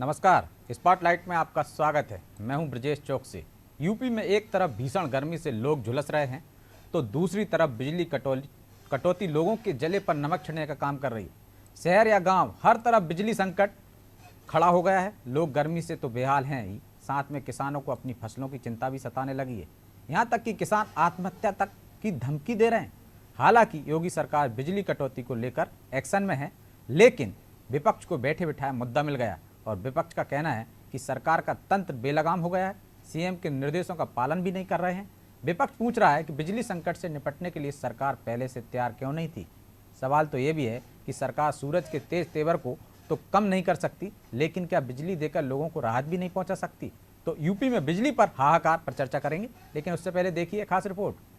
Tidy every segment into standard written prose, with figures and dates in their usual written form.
नमस्कार, स्पॉटलाइट में आपका स्वागत है। मैं हूं ब्रजेश चौकसी। यूपी में एक तरफ भीषण गर्मी से लोग झुलस रहे हैं तो दूसरी तरफ बिजली कटौती लोगों के जले पर नमक छिड़कने का काम कर रही है। शहर या गांव, हर तरफ बिजली संकट खड़ा हो गया है। लोग गर्मी से तो बेहाल हैं ही, साथ में किसानों को अपनी फसलों की चिंता भी सताने लगी है। यहाँ तक कि किसान आत्महत्या तक की धमकी दे रहे हैं। हालांकि योगी सरकार बिजली कटौती को लेकर एक्शन में है, लेकिन विपक्ष को बैठे बिठाए मुद्दा मिल गया और विपक्ष का कहना है कि सरकार का तंत्र बेलगाम हो गया है, सीएम के निर्देशों का पालन भी नहीं कर रहे हैं। विपक्ष पूछ रहा है कि बिजली संकट से निपटने के लिए सरकार पहले से तैयार क्यों नहीं थी। सवाल तो ये भी है कि सरकार सूरज के तेज तेवर को तो कम नहीं कर सकती, लेकिन क्या बिजली देकर लोगों को राहत भी नहीं पहुंचा सकती। तो यूपी में बिजली पर हाहाकार पर चर्चा करेंगे, लेकिन उससे पहले देखिए खास रिपोर्ट।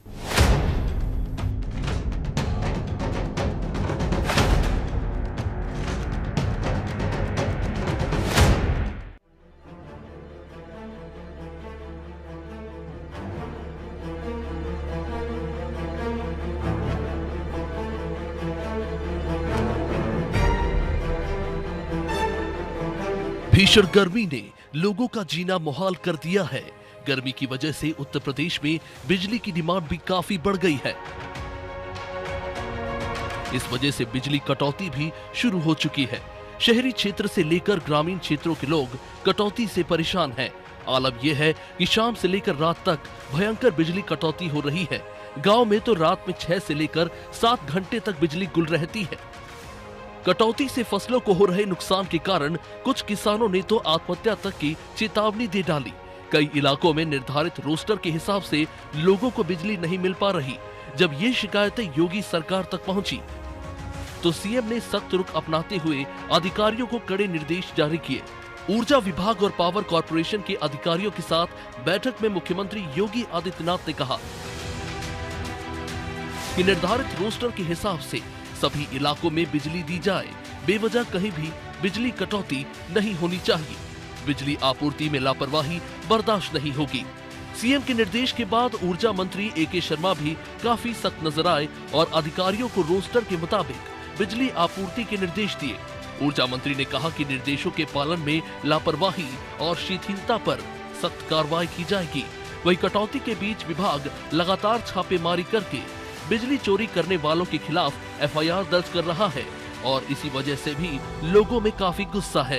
भीषण गर्मी ने लोगों का जीना मुहाल कर दिया है। गर्मी की वजह से उत्तर प्रदेश में बिजली की डिमांड भी काफी बढ़ गई है। इस वजह से बिजली कटौती भी शुरू हो चुकी है। शहरी क्षेत्र से लेकर ग्रामीण क्षेत्रों के लोग कटौती से परेशान हैं। आलम यह है कि शाम से लेकर रात तक भयंकर बिजली कटौती हो रही है। गांव में तो रात में 6 से लेकर 7 घंटे तक बिजली गुल रहती है। कटौती से फसलों को हो रहे नुकसान के कारण कुछ किसानों ने तो आत्महत्या तक की चेतावनी दे डाली। कई इलाकों में निर्धारित रोस्टर के हिसाब से लोगों को बिजली नहीं मिल पा रही। जब ये शिकायतें योगी सरकार तक पहुंची तो सीएम ने सख्त रुख अपनाते हुए अधिकारियों को कड़े निर्देश जारी किए। ऊर्जा विभाग और पावर कॉर्पोरेशन के अधिकारियों के साथ बैठक में मुख्यमंत्री योगी आदित्यनाथ ने कहा कि निर्धारित रोस्टर के हिसाब से सभी इलाकों में बिजली दी जाए। बेवजह कहीं भी बिजली कटौती नहीं होनी चाहिए। बिजली आपूर्ति में लापरवाही बर्दाश्त नहीं होगी। सीएम के निर्देश के बाद ऊर्जा मंत्री ए.के. शर्मा भी काफी सख्त नजर आए और अधिकारियों को रोस्टर के मुताबिक बिजली आपूर्ति के निर्देश दिए। ऊर्जा मंत्री ने कहा कि निर्देशों के पालन में लापरवाही और शिथिलता पर सख्त कार्रवाई की जाएगी। वहीं कटौती के बीच विभाग लगातार छापेमारी करके बिजली चोरी करने वालों के खिलाफ एफआईआर दर्ज कर रहा है और इसी वजह से भी लोगों में काफी गुस्सा है।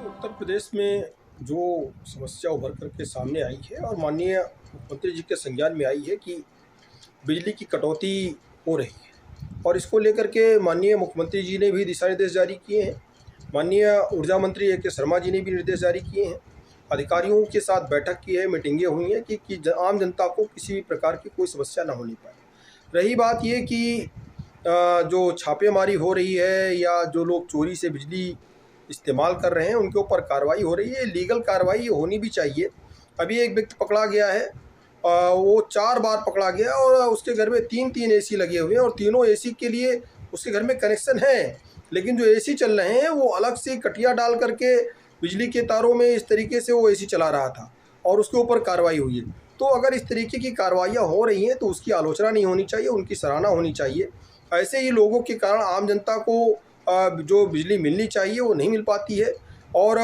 उत्तर प्रदेश में जो समस्या उभर करके सामने आई है और माननीय मुख्यमंत्री जी के संज्ञान में आई है कि बिजली की कटौती हो रही है और इसको लेकर के माननीय मुख्यमंत्री जी ने भी दिशा निर्देश जारी किए हैं। माननीय ऊर्जा मंत्री ए.के. शर्मा जी ने भी निर्देश जारी किए हैं। अधिकारियों के साथ बैठक की है, मीटिंगें हुई हैं कि आम जनता को किसी भी प्रकार की कोई समस्या ना होनी पाए। रही बात ये कि जो छापेमारी हो रही है या जो लोग चोरी से बिजली इस्तेमाल कर रहे हैं उनके ऊपर कार्रवाई हो रही है। लीगल कार्रवाई होनी भी चाहिए। अभी एक व्यक्ति पकड़ा गया है, वो 4 बार पकड़ा गया और उसके घर में 3 एसी लगे हुए हैं और तीनों एसी के लिए उसके घर में कनेक्शन है, लेकिन जो एसी चल रहे हैं वो अलग से कटिया डाल करके बिजली के तारों में इस तरीके से वो एसी चला रहा था और उसके ऊपर कार्रवाई हुई है। तो अगर इस तरीके की कार्रवाइयाँ हो रही हैं तो उसकी आलोचना नहीं होनी चाहिए, उनकी सराहना होनी चाहिए। ऐसे ही लोगों के कारण आम जनता को जो बिजली मिलनी चाहिए वो नहीं मिल पाती है और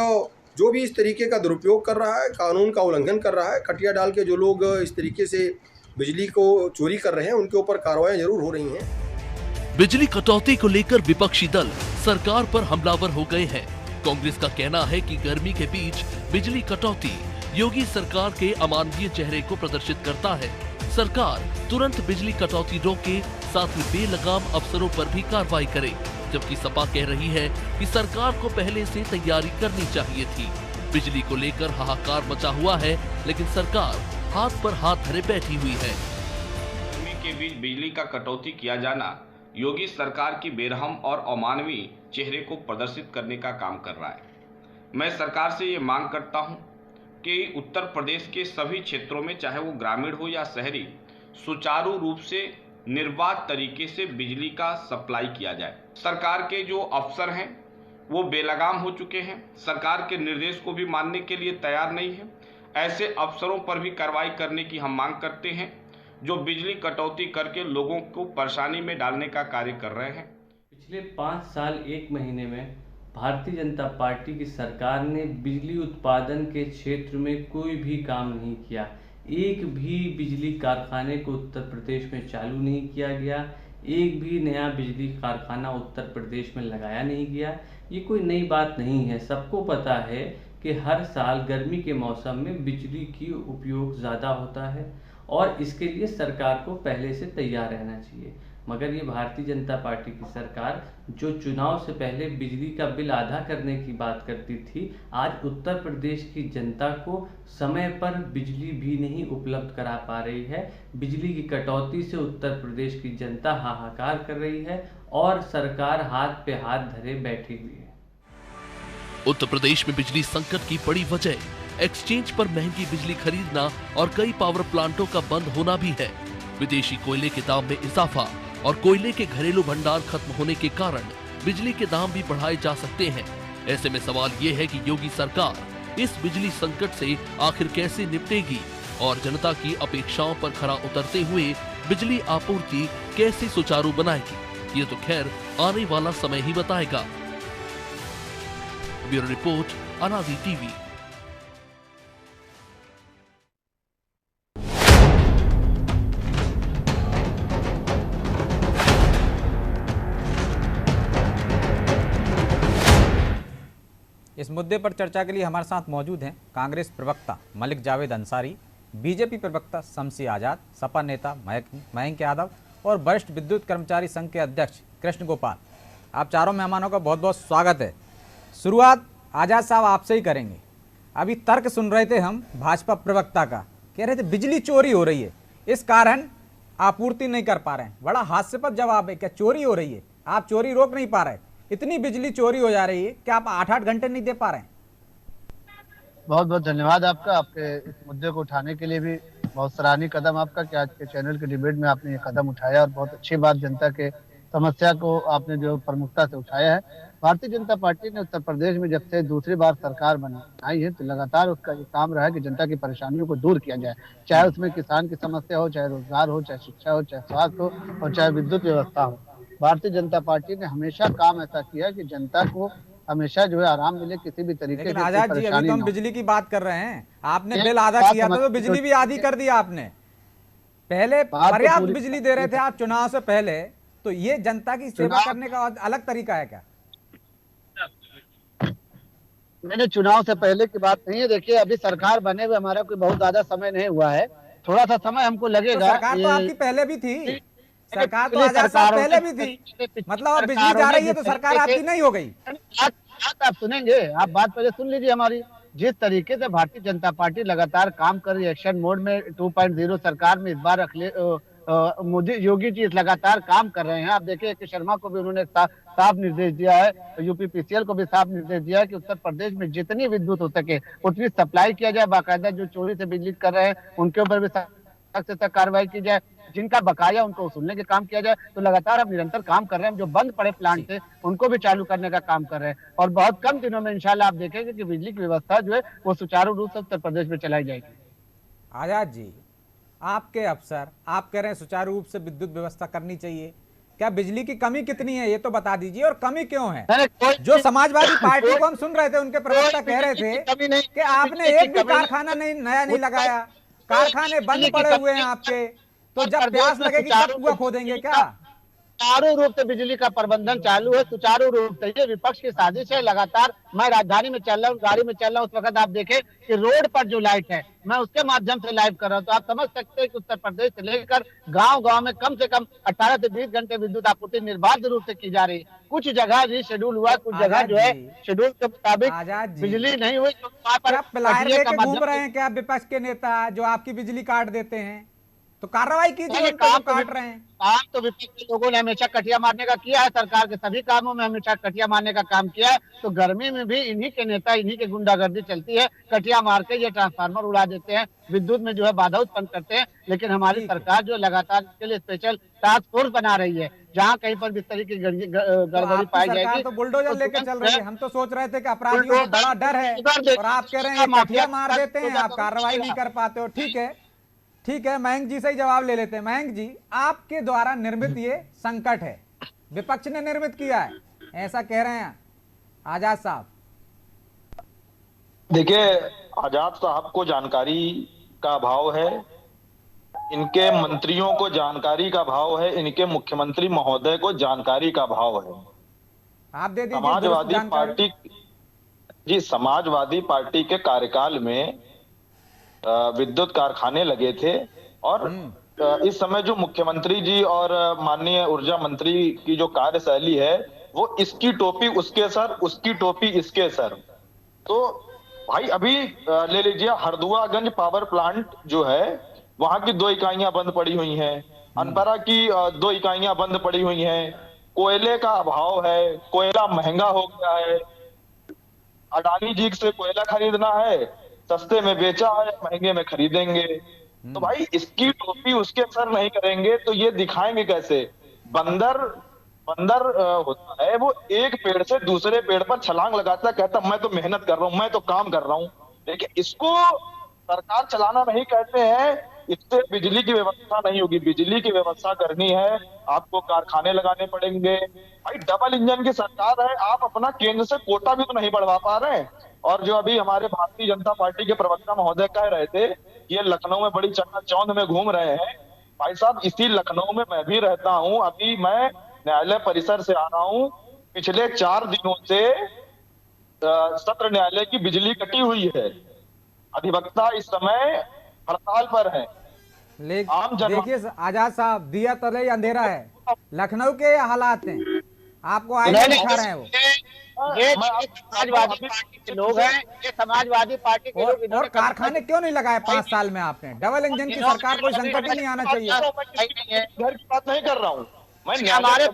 जो भी इस तरीके का दुरुपयोग कर रहा है, कानून का उल्लंघन कर रहा है, कटिया डाल के जो लोग इस तरीके से बिजली को चोरी कर रहे हैं उनके ऊपर कार्रवाई जरूर हो रही हैं। बिजली कटौती को लेकर विपक्षी दल सरकार पर हमलावर हो गए हैं। कांग्रेस का कहना है कि गर्मी के बीच बिजली कटौती योगी सरकार के अमानवीय चेहरे को प्रदर्शित करता है। सरकार तुरंत बिजली कटौती रोके, साथ ही बेलगाम अफसरों पर भी कार्रवाई करे। जबकि सपा कह रही है कि सरकार को पहले से तैयारी करनी चाहिए थी। बिजली को लेकर हाहाकार मचा हुआ है, लेकिन सरकार हाथ पर हाथ धरे बैठी हुई है। गर्मी के बीच बिजली का कटौती किया जाना योगी सरकार की बेरहम और अमानवीय चेहरे को प्रदर्शित करने का काम कर रहा है। मैं सरकार से ये मांग करता हूं कि उत्तर प्रदेश के सभी क्षेत्रों में, चाहे वो ग्रामीण हो या शहरी, सुचारू रूप से निर्बाध तरीके से बिजली का सप्लाई किया जाए। सरकार के जो अफसर हैं वो बेलगाम हो चुके हैं, सरकार के निर्देश को भी मानने के लिए तैयार नहीं है। ऐसे अफसरों पर भी कार्रवाई करने की हम मांग करते हैं जो बिजली कटौती करके लोगों को परेशानी में डालने का कार्य कर रहे हैं। पिछले 5 साल 1 महीने में भारतीय जनता पार्टी की सरकार ने बिजली उत्पादन के क्षेत्र में कोई भी काम नहीं किया। एक भी बिजली कारखाने को उत्तर प्रदेश में चालू नहीं किया गया, एक भी नया बिजली कारखाना उत्तर प्रदेश में लगाया नहीं गया। ये कोई नई बात नहीं है, सबको पता है कि हर साल गर्मी के मौसम में बिजली की उपयोग ज़्यादा होता है और इसके लिए सरकार को पहले से तैयार रहना चाहिए। मगर ये भारतीय जनता पार्टी की सरकार जो चुनाव से पहले बिजली का बिल आधा करने की बात करती थी, आज उत्तर प्रदेश की जनता को समय पर बिजली भी नहीं उपलब्ध करा पा रही है। बिजली की कटौती से उत्तर प्रदेश की जनता हाहाकार कर रही है और सरकार हाथ पे हाथ धरे बैठी हुई है। उत्तर प्रदेश में बिजली संकट की बड़ी वजह एक्सचेंज पर महंगी बिजली खरीदना और कई पावर प्लांटों का बंद होना भी है। विदेशी कोयले के दाम में इजाफा और कोयले के घरेलू भंडार खत्म होने के कारण बिजली के दाम भी बढ़ाए जा सकते हैं। ऐसे में सवाल ये है कि योगी सरकार इस बिजली संकट से आखिर कैसे निपटेगी और जनता की अपेक्षाओं पर खरा उतरते हुए बिजली आपूर्ति कैसे सुचारू बनाएगी, ये तो खैर आने वाला समय ही बताएगा। ब्यूरो रिपोर्ट, अनादि टीवी। इस मुद्दे पर चर्चा के लिए हमारे साथ मौजूद हैं कांग्रेस प्रवक्ता मलिक जावेद अंसारी, बीजेपी प्रवक्ता शमसी आजाद, सपा नेता मयंक यादव और वरिष्ठ विद्युत कर्मचारी संघ के अध्यक्ष कृष्ण गोपाल। आप चारों मेहमानों का बहुत बहुत स्वागत है। शुरुआत आजाद साहब आपसे ही करेंगे। अभी तर्क सुन रहे थे हम भाजपा प्रवक्ता का, कह रहे थे बिजली चोरी हो रही है, इस कारण आपूर्ति नहीं कर पा रहे हैं। बड़ा हास्यास्पद जवाब है, क्या चोरी हो रही है? आप चोरी रोक नहीं पा रहे, इतनी बिजली चोरी हो जा रही है कि आप 8-8 घंटे नहीं दे पा रहे हैं। बहुत बहुत धन्यवाद आपका, आपके इस मुद्दे को उठाने के लिए भी बहुत सराहनीय कदम आपका कि आज के चैनल के डिबेट में आपने ये कदम उठाया और बहुत अच्छी बात, जनता के समस्या को आपने जो प्रमुखता से उठाया है। भारतीय जनता पार्टी ने उत्तर प्रदेश में जब से दूसरी बार सरकार बनाई है तो लगातार उसका ये काम रहा है कि जनता की परेशानियों को दूर किया जाए, चाहे उसमें किसान की समस्या हो, चाहे रोजगार हो, चाहे शिक्षा हो, चाहे स्वास्थ्य हो और चाहे विद्युत व्यवस्था हो। भारतीय जनता पार्टी ने हमेशा काम ऐसा किया कि जनता को हमेशा जो है आराम मिले, किसी भी तरीके की आजाद जी, अभी तो हम बिजली की बात कर रहे हैं, आपने बिल आधा किया था तो बिजली भी आधी कर दिया आपने। पहले पर्याप्त बिजली दे रहे थे आप चुनाव से पहले, तो ये जनता की सेवा करने का अलग तरीका है क्या? मैंने चुनाव से पहले की बात नहीं है। देखिए, अभी सरकार बने हुए हमारा कोई बहुत ज्यादा समय नहीं हुआ है, थोड़ा सा समय हमको लगेगा। सरकार तो आपकी पहले भी थी, सरकार तो आजाद साहब पहले भी थी, मतलब अब बिजली जा रही है तो सरकार आपकी नहीं हो गई। बात आप सुनेंगे, आप बात पहले सुन लीजिए हमारी। जिस तरीके से भारतीय जनता पार्टी लगातार काम कर रही है, एक्शन मोड में 2.0 सरकार में इस बार मोदी योगी जी लगातार काम कर रहे हैं। आप देखिए कि शर्मा को भी उन्होंने साफ निर्देश दिया है, यूपीपीसीएल को भी साफ निर्देश दिया है कि उत्तर प्रदेश में जितनी विद्युत हो सके उतनी सप्लाई किया जाए। बाकायदा जो चोरी से बिजली कर रहे हैं उनके ऊपर भी सख्त से सख्त कार्रवाई की जाए, जिनका बकाया उनको वसूलने के काम किया जाए। तो लगातार हम निरंतर काम कर रहे हैं। जो बंद पड़े प्लांट थे उनको भी चालू करने का काम कर रहे हैं और बहुत कम दिनों में इंशाल्लाह आप देखेंगे कि बिजली की व्यवस्था जो है वो सुचारू रूप से उत्तर प्रदेश में चलाई जाएगी। आजाद जी, आपके अफसर आप कह रहे हैं सुचारू रूप से विद्युत व्यवस्था करनी चाहिए, क्या बिजली की कमी कितनी है ये तो बता दीजिए, और कमी क्यों है? जो समाजवादी पार्टी को हम सुन रहे थे उनके प्रवक्ता कह रहे थे कि आपने एक भी कारखाना नया नहीं लगाया, कारखाने बंद पड़े हुए हैं आपके, तो जब प्यास लगेगी तब कुआं खोदेंगे क्या? सुचारू रूप से बिजली का प्रबंधन चालू है, सुचारू रूप से। ये विपक्ष की साजिश है। लगातार मैं राजधानी में चल रहा हूँ, गाड़ी में चल रहा हूँ, उस वक्त आप देखें कि रोड पर जो लाइट है मैं उसके माध्यम से लाइव कर रहा हूँ। तो आप समझ सकते हैं कि उत्तर प्रदेश से लेकर गांव-गांव में कम से कम 18 से 20 घंटे विद्युत आपूर्ति निर्बाध रूप से की जा रही है। कुछ जगह रीशेड्यूल हुआ, कुछ जगह जो है शेड्यूल के मुताबिक बिजली नहीं हुई, तो वहाँ पर घूम रहे हैं क्या विपक्ष के नेता जो आपकी बिजली काट देते हैं? तो कार्रवाई कीजिए, काम काट रहे हैं। काम तो विपक्ष के लोगों ने हमेशा कटिया मारने का किया है, सरकार के सभी कामों में हमेशा कटिया मारने का काम किया है। तो गर्मी में भी इन्हीं के नेता, इन्हीं के गुंडागर्दी चलती है, कटिया मार के ये ट्रांसफार्मर उड़ा देते हैं, विद्युत में जो है बाधा उत्पन्न करते हैं। लेकिन हमारी सरकार जो लगातार इसके लिए स्पेशल टास्क फोर्स बना रही है, जहाँ कहीं पर भी इस तरह की गड़बड़ी पाई जाएगी तो बुलडोजर लेकर चल रही है। हम तो सोच रहे थे कि अपराधियों को बड़ा डर है और आप कह रहे हैं कटिया मार देते हैं, आप कार्रवाई नहीं कर पाते हो। ठीक है, मयंक जी से ही जवाब ले लेते हैं। मयंक जी, आपके द्वारा निर्मित ये संकट है, विपक्ष ने निर्मित किया है ऐसा कह रहे हैं आजाद साहब? देखिए, आजाद साहब को जानकारी का अभाव है, इनके मंत्रियों को जानकारी का अभाव है, इनके मुख्यमंत्री महोदय को जानकारी का अभाव है। आप दे दीजिए समाजवादी जानकारी। पार्टी जी, समाजवादी पार्टी के कार्यकाल में विद्युत कारखाने लगे थे और इस समय जो मुख्यमंत्री जी और माननीय ऊर्जा मंत्री की जो कार्यशैली है वो इसकी टोपी उसके सर, उसकी टोपी इसके सर। तो भाई अभी ले लीजिए, हरदुआगंज पावर प्लांट जो है वहां की 2 इकाइयां बंद पड़ी हुई हैं, अनपरा की 2 इकाइयां बंद पड़ी हुई हैं, कोयले का अभाव है, कोयला महंगा हो गया है, अडानी जी से कोयला खरीदना है, सस्ते में बेचा है, महंगे में खरीदेंगे। तो भाई इसकी टोपी उसके सर नहीं करेंगे तो ये दिखाएंगे कैसे? बंदर होता है, वो एक पेड़ से दूसरे पेड़ पर छलांग लगाता है, कहता मैं तो मेहनत कर रहा हूं, मैं तो काम कर रहा हूं। देखिए, इसको सरकार चलाना नहीं कहते हैं, इससे बिजली की व्यवस्था नहीं होगी। बिजली की व्यवस्था करनी है, आपको कारखाने लगाने पड़ेंगे। भाई डबल इंजन की सरकार है, आप अपना केंद्र से कोटा भी तो नहीं बढ़वा पा रहे हैं। और जो अभी हमारे भारतीय जनता पार्टी के प्रवक्ता महोदय कह रहे थे, ये लखनऊ में बड़ी चकाचौंध में घूम रहे हैं। भाई साहब, इसी लखनऊ में मैं भी रहता हूं, अभी मैं न्यायालय परिसर से आ रहा हूं। पिछले 4 दिनों से सत्र न्यायालय की बिजली कटी हुई है, अधिवक्ता इस समय हड़ताल पर है। देखिए आजाद साहब, दिया तले ही अंधेरा है, लखनऊ के हालात हैं, आपको आईना दिखा रहे हैं वो। ये समाजवादी पार्टी के लोग हैं, ये समाजवादी पार्टी के लोग। और कारखाने क्यों नहीं लगाए 5 साल में आपने? डबल इंजन की सरकार, कोई संकट ही नहीं आना चाहिए। घर की बात नहीं कर रहा हूँ मैं, हमारे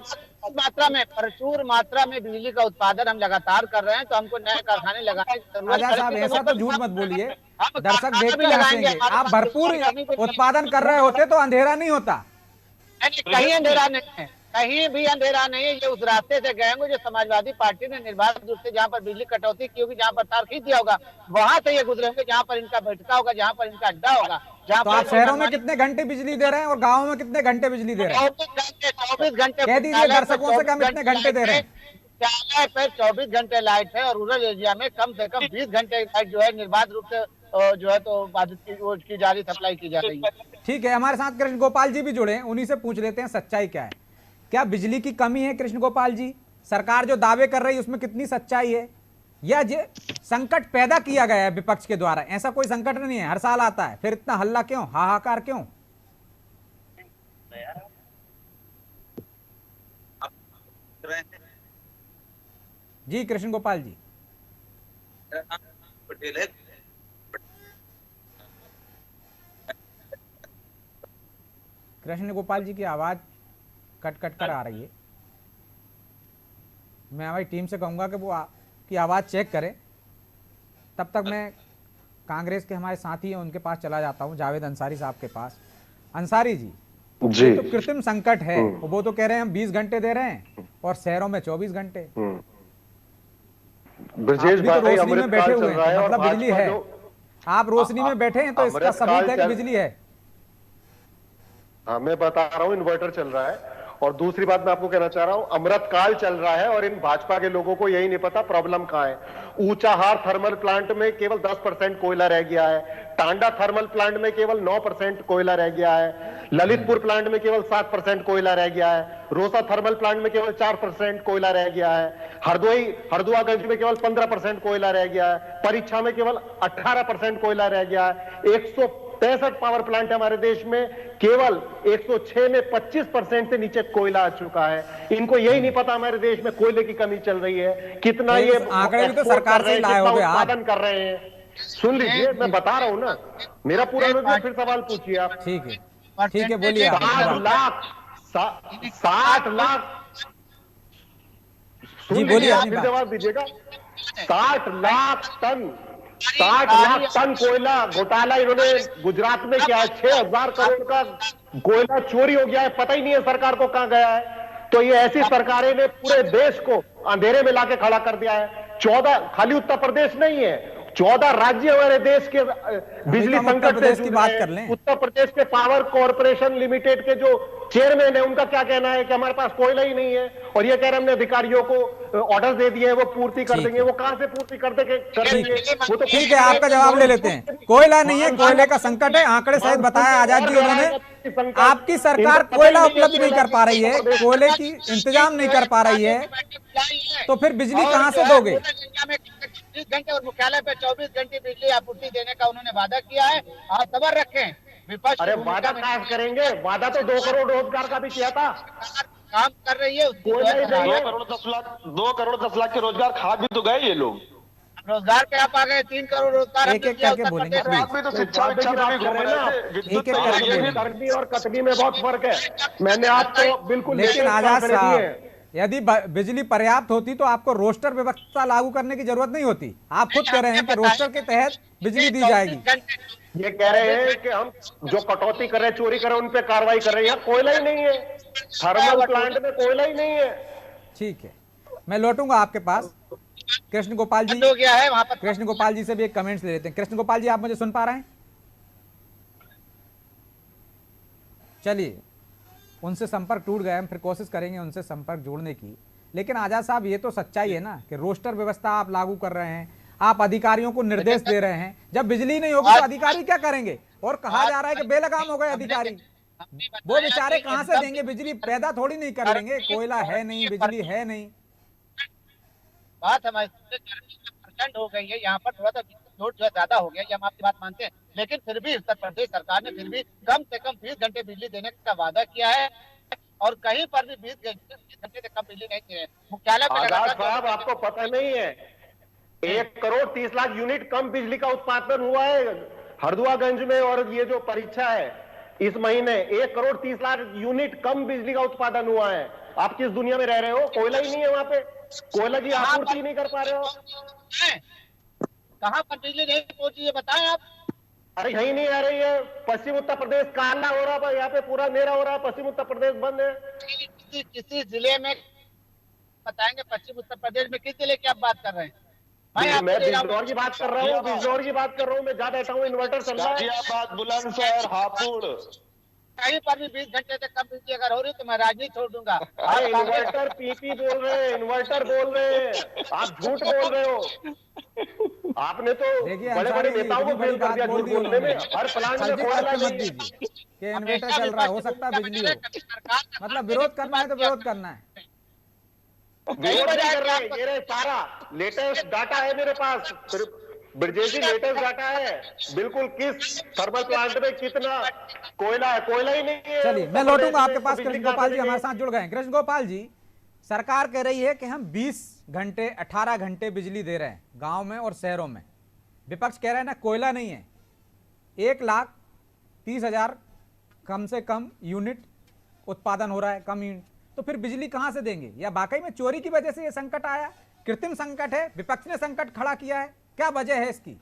प्रचुर मात्रा में बिजली का उत्पादन हम लगातार कर रहे हैं, तो हमको नए कारखाने लगाने की जरूरत है। आजाद साहब, ऐसा तो झूठ मत बोलिए, दर्शक देख के हंसेंगे। आप भरपूर उत्पादन कर रहे होते तो अंधेरा नहीं होता। कहीं अंधेरा नहीं है, कहीं भी अंधेरा नहीं है। ये उस रास्ते से गए होंगे जो समाजवादी पार्टी ने निर्बाध रूप से, जहाँ पर बिजली कटौती की होगी, जहाँ पर तार खींच दिया होगा, वहां से ये गुजरे होंगे जहाँ पर इनका बैठका होगा, जहाँ पर इनका अड्डा होगा। तो आप शहरों में कितने घंटे बिजली दे रहे हैं और गाँव में कितने घंटे बिजली दे रहे हैं? 24 घंटे कह दीजिए दर्शकों से, हम इतने घंटे दे रहे हैं। विद्यालय पे 24 घंटे लाइट है और रूरल एरिया में कम से कम 20 घंटे लाइट जो है निर्बाध रूप से जो है तो बाधित की जा रही, सप्लाई की जा रही है। ठीक है, हमारे साथ कृष्ण गोपाल जी भी जुड़े हैं, उन्हीं से पूछ लेते हैं सच्चाई क्या है। क्या बिजली की कमी है कृष्ण गोपाल जी? सरकार जो दावे कर रही है उसमें कितनी सच्चाई है? या ये संकट पैदा किया गया है विपक्ष के द्वारा? ऐसा कोई संकट नहीं है, हर साल आता है, फिर इतना हल्ला क्यों, हाहाकार क्यों? जी कृष्ण गोपाल जी। कृष्ण गोपाल जी की आवाज कट कट कर आ रही है। मैं हमारी टीम से कहूंगा कि वो की आवाज चेक करें। तब तक मैं कांग्रेस के हमारे साथी हैं उनके पास चला जाता हूं, जावेद अंसारी साहब के पास। अंसारी जी, ये तो कृत्रिम संकट है, वो तो कह रहे हैं हम 20 घंटे दे रहे हैं और शहरों में 24 घंटे। ब्रजेश भाई, तो रोशनी में बैठे हुए हैं, मतलब बिजली है, आप रोशनी में बैठे हैं तो इसका सबूत है कि बिजली है। हाँ, मैं बता रहा हूँ इन्वर्टर चल रहा है। और दूसरी बात मैं आपको कहना चाह रहा हूं, अमृत काल चल रहा है और इन भाजपा के लोगों को यही नहीं पता प्रॉब्लम कहां है। ऊंचाहार थर्मल प्लांट में केवल 10% कोयला रह गया है, टांडा थर्मल प्लांट में केवल 9% कोयला रह गया है, ललितपुर प्लांट में केवल 7% कोयला रह गया है, रोसा थर्मल प्लांट में केवल 4% कोयला रह गया है, हरदुआगंज में केवल 15% कोयला रह गया है, परीक्षा में केवल 18% कोयला रह गया है। 163 पावर प्लांट है हमारे देश में, केवल 106 में 25% से नीचे कोयला आ चुका है। इनको यही नहीं पता हमारे देश में कोयले की कमी चल रही है, कितना ये आंकड़े भी तो सरकार से लाए होंगे, उत्पादन कर रहे हैं। सुन लीजिए, मैं बता रहा हूं ना, मेरा पूरा अनुभव, फिर सवाल पूछिए आप। ठीक है, बोलिए। 60 लाख जी बोलिए, फिर जवाब दीजिएगा। 60 लाख टन कोयला घोटाला इन्होंने गुजरात में किया है। 6,000 करोड़ का कोयला चोरी हो गया है, पता ही नहीं है सरकार को कहां गया है। तो ये ऐसी सरकारें ने पूरे देश को अंधेरे में लाके खड़ा कर दिया है। 14 खाली उत्तर प्रदेश नहीं है, 14 राज्य हमारे देश के बिजली संकट से की बात कर लें। उत्तर प्रदेश के पावर कॉरपोरेशन लिमिटेड के जो चेयरमैन है, उनका क्या कहना है कि हमारे पास कोयला ही नहीं है, और ये कह रहे हमने अधिकारियों को ऑर्डर दे दिए हैं, वो पूर्ति कर देंगे। वो कहां से पूर्ति कर देंगे? वो तो ठीक है, आपका जवाब ले लेते हैं। कोयला नहीं है, कोयले का संकट है, आंकड़े सहित बताया आजाद जी उन्होंने। आपकी सरकार कोयला उपलब्ध नहीं कर पा रही है, कोयले की इंतजाम नहीं कर पा रही है, तो फिर बिजली कहां से दोगे? 24 घंटे और मुख्यालय पे 24 घंटे बिजली आपूर्ति देने का उन्होंने वादा किया है। आप सबर रखें, विपक्ष अरे वादा क्या करेंगे? वादा तो 2 करोड़ रोजगार का भी किया था। काम कर रही है, 2 करोड़ 10 लाख के रोजगार खा भी तो गए ये लोग। रोजगार पे आप आ गए 3 करोड़ रोजगार। एक एक करके बोलेंगे आप भी तो शिक्षा में भी घूम रहे थे। एक एक करके बोलेंगे। करनी और कटनी में बहुत फर्क है। मैंने आपको बिल्कुल लेकिन आजाद साहब, यदि बिजली पर्याप्त होती तो आपको रोस्टर व्यवस्था लागू करने की जरूरत नहीं होती। आप खुद कह रहे हैं कि रोस्टर के तहत बिजली दी जाएगी। ये कह रहे हैं कि हम जो कटौती कर रहे हैं, चोरी कर रहे हैं, उन पे कार्रवाई कर रहे हैं। कोयला ही नहीं है, थर्मल प्लांट में कोयला ही नहीं है। ठीक है, मैं लौटूंगा आपके पास। कृष्ण गोपाल जी हो गया है वहां पर। कृष्ण गोपाल जी से भी एक कमेंट्स ले लेते हैं। कृष्ण गोपाल जी, आप मुझे सुन पा रहे हैं? चलिए, उनसे संपर्क टूट गया, हम फिर कोशिश करेंगे उनसे संपर्क जोड़ने की। लेकिन आजाद साहब, ये तो सच्चाई है ना कि रोस्टर व्यवस्था आप लागू कर रहे हैं, आप अधिकारियों को निर्देश दे रहे हैं। जब बिजली नहीं होगी तो अधिकारी क्या करेंगे? और कहा जा रहा है कि बेलगाम हो गए अधिकारी। वो बेचारे कहां से देंगे बिजली? पैदा थोड़ी नहीं कर लेंगे, कोयला है नहीं, बिजली है नहीं। बात हमारे प्रचंड हो गई है, यहाँ पर थोड़ा सा लोड जो है ज्यादा हो गया, ये हम आपकी बात मानते हैं। लेकिन फिर भी उत्तर प्रदेश सरकार ने फिर भी कम से कम 20 घंटे बिजली देने का वादा किया है, और कहीं पर भी 20 घंटे से कम बिजली नहीं दे रहे। मुख्यालय आजाद साहब, आपको पता नहीं है, 1 करोड़ 30 लाख यूनिट कम बिजली का उत्पादन हुआ है हरदुआगंज में। और ये जो परीक्षा है इस महीने, 1 करोड़ 30 लाख यूनिट कम बिजली का उत्पादन हुआ है। आप किस दुनिया में रह रहे हो? कोयला ही नहीं है वहां पे, कोयला की आपूर्ति नहीं कर पा रहे हो। कहां पर बिजली नहीं पहुंची है बताएं आप? अरे यही नहीं आ रही है। पश्चिम उत्तर प्रदेश काला हो रहा है, यहाँ पे पूरा अंधेरा हो रहा है। पश्चिम उत्तर प्रदेश बंद है। किसी जिले में बताएंगे? पश्चिम उत्तर प्रदेश में किस जिले की आप बात कर रहे हैं? मैं बिजनौर की बात कर रहा हूँ, बिजनौर की बात कर रहा हूँ। मैं जा बैठा हूँ, इन्वर्टर चल रहा है। बुलंदशहर, हापुड़, कहीं पर भी 20 घंटे से कम बिजली अगर हो रही तो मैं राजनीति छोड़ दूंगा। अरे इन्वर्टर पीपी बोल रहे हैं, इन्वर्टर बोल रहे हैं, आप झूठ बोल रहे हो। आपने तो बड़े बड़े नेताओं को फेल कर दिया झूठ बोलने में। हर प्लांट में कोयला मत दीजिए कि इन्वर्टर चल रहा है, हो सकता है बिजली हो। मतलब विरोध करना है तो विरोध करना है। विरोध नहीं कर रहे, मेरे सारा लेटेस्ट डाटा है मेरे पास। ब्रजेश जी, लेटेस्ट डाटा है बिल्कुल, किस थर्मल प्लांट में कितना कोयला है। कोयला ही नहीं है। चलिए, मैं लौटूंगा आपके पास। कृष्ण गोपाल जी हमारे साथ जुड़ गए हैं। कृष्ण गोपाल जी, सरकार कह रही है कि हम 20 घंटे 18 घंटे बिजली दे रहे हैं गांव में और शहरों में। विपक्ष कह रहा है ना कोयला नहीं है। 1,30,000 कम से कम यूनिट उत्पादन हो रहा है, कम यूनिट। तो फिर बिजली कहां से देंगे? या वाकई में चोरी की वजह से यह संकट आया, कृत्रिम संकट है, विपक्ष ने संकट खड़ा किया है? क्या वजह है इसकी?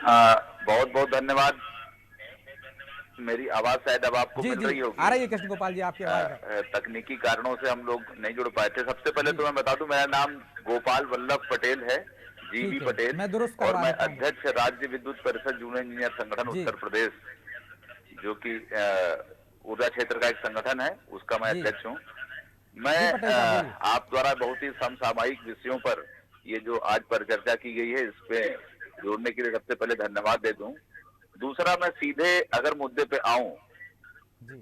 बहुत बहुत धन्यवाद। मेरी आवाज शायद अब आपको मिल रही होगी। आ रही है कृष्ण गोपाल जी, आपकी आवाज। तकनीकी कारणों से हम लोग नहीं जुड़ पाए थे। सबसे पहले तो मैं बता दूं, मेरा नाम गोपाल वल्लभ पटेल है, जीवी पटेल, और मैं अध्यक्ष राज्य विद्युत परिषद जूनियर इंजीनियर संगठन उत्तर प्रदेश, जो कि ऊर्जा क्षेत्र का एक संगठन है, उसका मैं अध्यक्ष हूँ। मैं आप द्वारा बहुत ही समसामयिक विषयों पर ये जो आज पर चर्चा की गई है, इस पे जोड़ने के लिए सबसे पहले धन्यवाद दे दूं। दूसरा, मैं सीधे अगर मुद्दे पे आऊं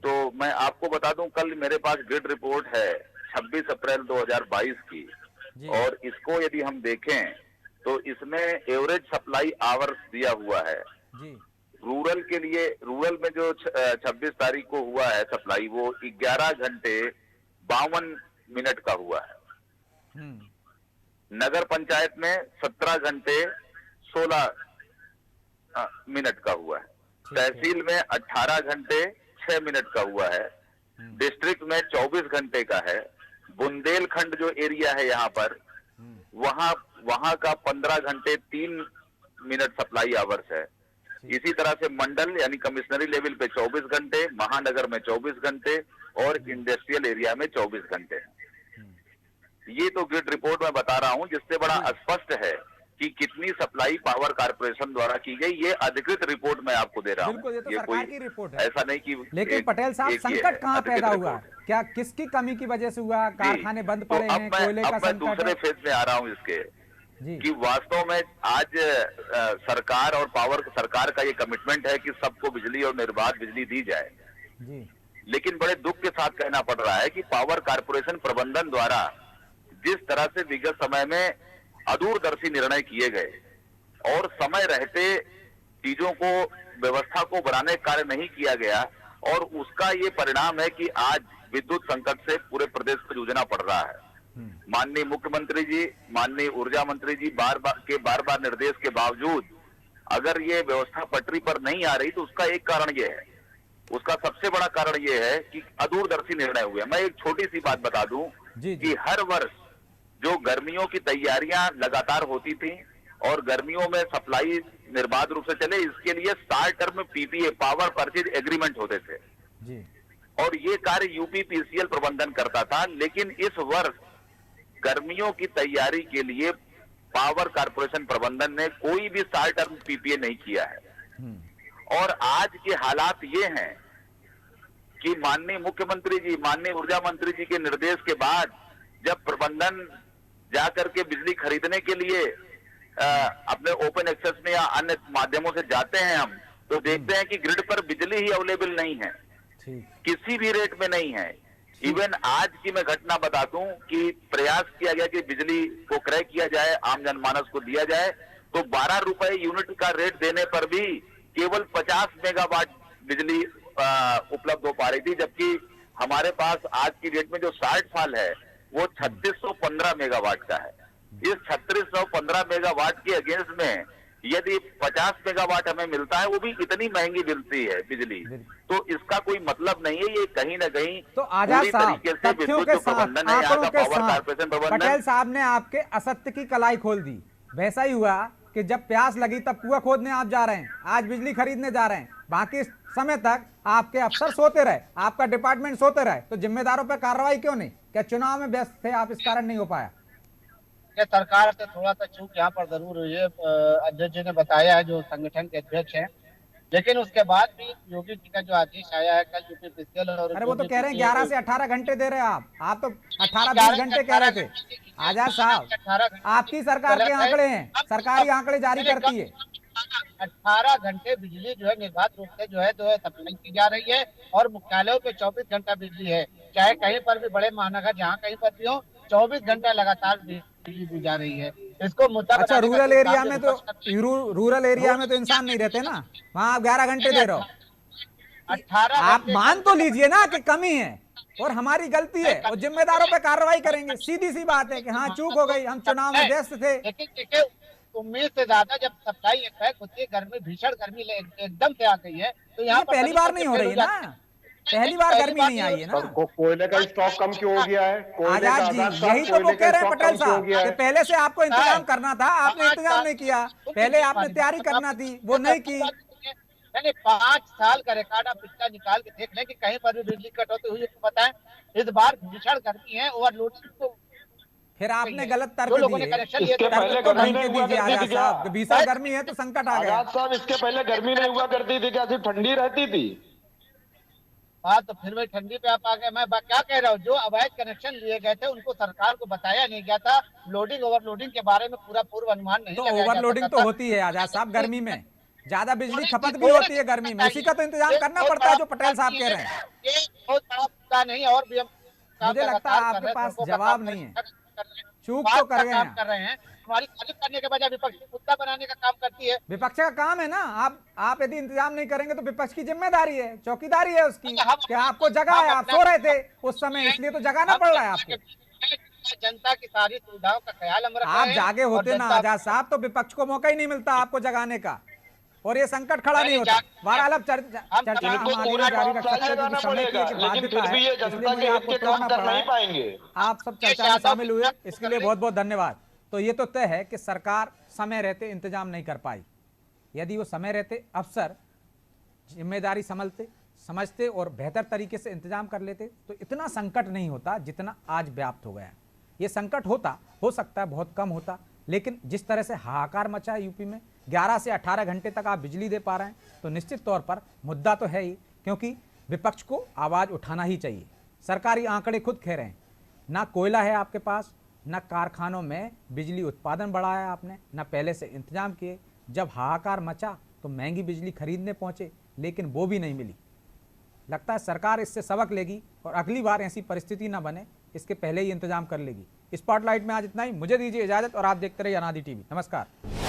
तो मैं आपको बता दूं, कल मेरे पास ग्रिड रिपोर्ट है 26 अप्रैल 2022 की, और इसको यदि हम देखें तो इसमें एवरेज सप्लाई आवर्स दिया हुआ है रूरल के लिए। रूरल में जो 26 तारीख को हुआ है सप्लाई, वो 11 घंटे 52 मिनट का हुआ है। नगर पंचायत में 17 घंटे 16 मिनट का हुआ है। तहसील में 18 घंटे 6 मिनट का हुआ है। डिस्ट्रिक्ट में 24 घंटे का है। बुंदेलखंड जो एरिया है यहाँ पर, वहां का 15 घंटे 3 मिनट सप्लाई आवर्स है। इसी तरह से मंडल यानी कमिश्नरी लेवल पे 24 घंटे, महानगर में 24 घंटे और इंडस्ट्रियल एरिया में 24 घंटे। ये तो ग्रिड रिपोर्ट में बता रहा हूं, जिससे बड़ा स्पष्ट है कि कितनी सप्लाई पावर कारपोरेशन द्वारा की गई। ये अधिकृत रिपोर्ट मैं आपको दे रहा हूँ। बिल्कुल, ये तो सरकार की रिपोर्ट है, ऐसा नहीं कि लेकिन पटेल साहब संकट कहाँ पैदा हुआ, क्या किसकी कमी की वजह से हुआ? कारखाने बंद पड़े हैं, कोयले का संकट है। दूसरे फेज में आ रहा हूँ इसके कि वास्तव में आज सरकार और सरकार का ये कमिटमेंट है कि सबको बिजली और निर्बाध बिजली दी जाए जी। लेकिन बड़े दुख के साथ कहना पड़ रहा है कि पावर कारपोरेशन प्रबंधन द्वारा जिस तरह से विगत समय में अदूरदर्शी निर्णय किए गए और समय रहते चीजों को व्यवस्था को बनाने का कार्य नहीं किया गया, और उसका ये परिणाम है कि आज विद्युत संकट से पूरे प्रदेश को जूझना पड़ रहा है। माननीय मुख्यमंत्री जी, माननीय ऊर्जा मंत्री जी बार बार निर्देश के बावजूद अगर ये व्यवस्था पटरी पर नहीं आ रही तो उसका एक कारण ये है, उसका सबसे बड़ा कारण ये है कि अदूरदर्शी निर्णय हुए। मैं एक छोटी सी बात बता दूं कि हर वर्ष जो गर्मियों की तैयारियां लगातार होती थी और गर्मियों में सप्लाई निर्बाध रूप से चले, इसके लिए 60 term PPA power purchase agreement होते थे जी। और ये कार्य यूपीपीसीएल प्रबंधन करता था। लेकिन इस वर्ष गर्मियों की तैयारी के लिए पावर कारपोरेशन प्रबंधन ने कोई भी 60 टर्म पीपीए नहीं किया है। और आज के हालात ये हैं कि माननीय मुख्यमंत्री जी, माननीय ऊर्जा मंत्री जी के निर्देश के बाद जब प्रबंधन जाकर के बिजली खरीदने के लिए अपने ओपन एक्सेस में या अन्य माध्यमों से जाते हैं हम, तो देखते हैं कि ग्रिड पर बिजली ही अवेलेबल नहीं है, किसी भी रेट में नहीं है। इवन आज की मैं घटना बता दूं कि प्रयास किया गया कि बिजली को क्रय किया जाए, आम जनमानस को दिया जाए, तो 12 रुपए यूनिट का रेट देने पर भी केवल 50 मेगावाट बिजली उपलब्ध हो पा रही थी, जबकि हमारे पास आज की डेट में जो 60 साल है वो 3615 मेगावाट का है। इस 3615 मेगावाट के अगेंस्ट में यदि 50 मेगावाट हमें मिलता है, वो भी इतनी महंगी मिलती है बिजली, तो इसका कोई मतलब नहीं है। ये कहीं ना कहीं तो आजाद साहब तथ्यों के साथ, आंकड़ों के साथ पटेल साहब ने आपके असत्य की कलाई खोल दी। वैसा ही हुआ कि जब प्यास लगी तब कुआं खोदने आप जा रहे हैं, आज बिजली खरीदने जा रहे हैं, बाकी समय तक आपके अफसर सोते रहे, आपका डिपार्टमेंट सोते रहे, तो जिम्मेदारों पर कार्रवाई क्यों नहीं? क्या चुनाव में व्यस्त थे आप, इस कारण नहीं हो पाया? ये सरकार से थोड़ा सा चूक यहाँ पर जरूर हुई है। अध्यक्ष जी ने बताया है, जो संगठन के अध्यक्ष हैं, लेकिन उसके बाद भी योगी जी का जो आदेश आया है कल यूपीपीसीएल और अरे वो तो कह रहे हैं 11 से 18 घंटे दे रहे हैं आप तो 18-20 घंटे कह रहे थे। आजाद साहब, आपकी सरकार के आंकड़े हैं, सरकारी आंकड़े जारी करती है। 18 घंटे बिजली जो है निर्बाध रूप से जो है सप्लाई की जा रही है, और मुख्यालयों पे 24 घंटा बिजली है, चाहे कहीं पर भी बड़े महानगर जहाँ कहीं पर भी हो, 24 घंटा लगातार बिजली दी जा रही है। इसको मुद्दा अच्छा, रूरल एरिया में तो इंसान नहीं रहते ना, वहाँ आप 11 घंटे दे रहे हो। 18 आप मान तो लीजिए ना कि कमी है और हमारी गलती है, और जिम्मेदारों पे कार्रवाई करेंगे। सीधी सी बात है कि हाँ चूक हो गई, हम चुनाव में व्यस्त थे। लेकिन उम्मीद से ज्यादा जब सप्लाई इफेक्ट होती है, गर्मी भीषण गर्मी एकदम से आ गई है, तो यहाँ पहली बार नहीं हो रही है ना, पहली बार गर्मी नहीं आई है ना। कोयले का स्टॉक कम क्यों हो गया है? आजाद जी, यही तो वो कह रहे हैं पटेल साहब कि पहले से आपको इंतजाम करना था, आपने इंतजाम नहीं किया, पहले आपने तैयारी करना थी, वो नहीं की। 5 साल का रिकॉर्ड आप पिछला निकाल के देख लें कि कहीं पर भी बिजली कटौती हुई तो बताएं। इस बार भीषण गर्मी है, ओवरलोडिंग तो फिर आपने गलत तर्क दिए, तर्क तो ढंग के दीजिए आजाद साहब। भीषण गर्मी है तो संकट आ गया। आजाद साहब, इसके पहले गर्मी नहीं हुआ करती थी क्या? सिर्फ ठंडी रहती थी। हाँ, तो फिर वही ठंडी पे आप आ गए। मैं क्या कह रहा हूँ, जो अवैध कनेक्शन लिए गए थे उनको सरकार को बताया नहीं गया था। लोडिंग ओवरलोडिंग के बारे में पूरा पूर्व अनुमान नहीं तो ओवरलोडिंग तो होती है आजाद साहब, गर्मी में ज्यादा बिजली खपत भी होती है गर्मी में, उसी का तो इंतजाम करना पड़ता है, जो पटेल साहब कह रहे हैं। बहुत बड़ा मुद्दा नहीं, और भी मुझे लगता है आपके पास जवाब नहीं है, चूक तो कर रहे हैं। हमारी तारीफ करने के बजाय विपक्ष को मुद्दा बनाने का काम करती है। विपक्ष का काम है ना, आप यदि इंतजाम नहीं करेंगे तो विपक्ष की जिम्मेदारी है, चौकीदारी है उसकी, कि आपको जगा है, आप सो रहे थे उस समय, इसलिए तो जगाना पड़ रहा है आपको। जनता की सारी सुविधाओं का ख्याल हम रख रहे हैं। आप जागे होते ना आजाद साहब, तो विपक्ष को मौका ही नहीं मिलता आपको जगाने का, और ये संकट खड़ा नहीं होता। बहरहाल अब चर्चा जारी रख सकते, आप सब चर्चा में शामिल हुए, इसके लिए बहुत बहुत धन्यवाद। तो ये तो तय है कि सरकार समय रहते इंतजाम नहीं कर पाई। यदि वो समय रहते अफसर जिम्मेदारी समझते और बेहतर तरीके से इंतजाम कर लेते तो इतना संकट नहीं होता जितना आज व्याप्त हो गया। ये संकट हो सकता है बहुत कम होता, लेकिन जिस तरह से हाहाकार मचा है यूपी में, 11 से 18 घंटे तक आप बिजली दे पा रहे हैं, तो निश्चित तौर पर मुद्दा तो है ही, क्योंकि विपक्ष को आवाज़ उठाना ही चाहिए। सरकारी आंकड़े खुद कह रहे हैं, ना कोयला है आपके पास, ना कारखानों में बिजली उत्पादन बढ़ाया आपने, ना पहले से इंतजाम किए। जब हाहाकार मचा तो महंगी बिजली खरीदने पहुंचे, लेकिन वो भी नहीं मिली। लगता है सरकार इससे सबक लेगी और अगली बार ऐसी परिस्थिति ना बने, इसके पहले ही इंतजाम कर लेगी। स्पॉटलाइट में आज इतना ही। मुझे दीजिए इजाजत और आप देखते रहिए अनादि टीवी। नमस्कार।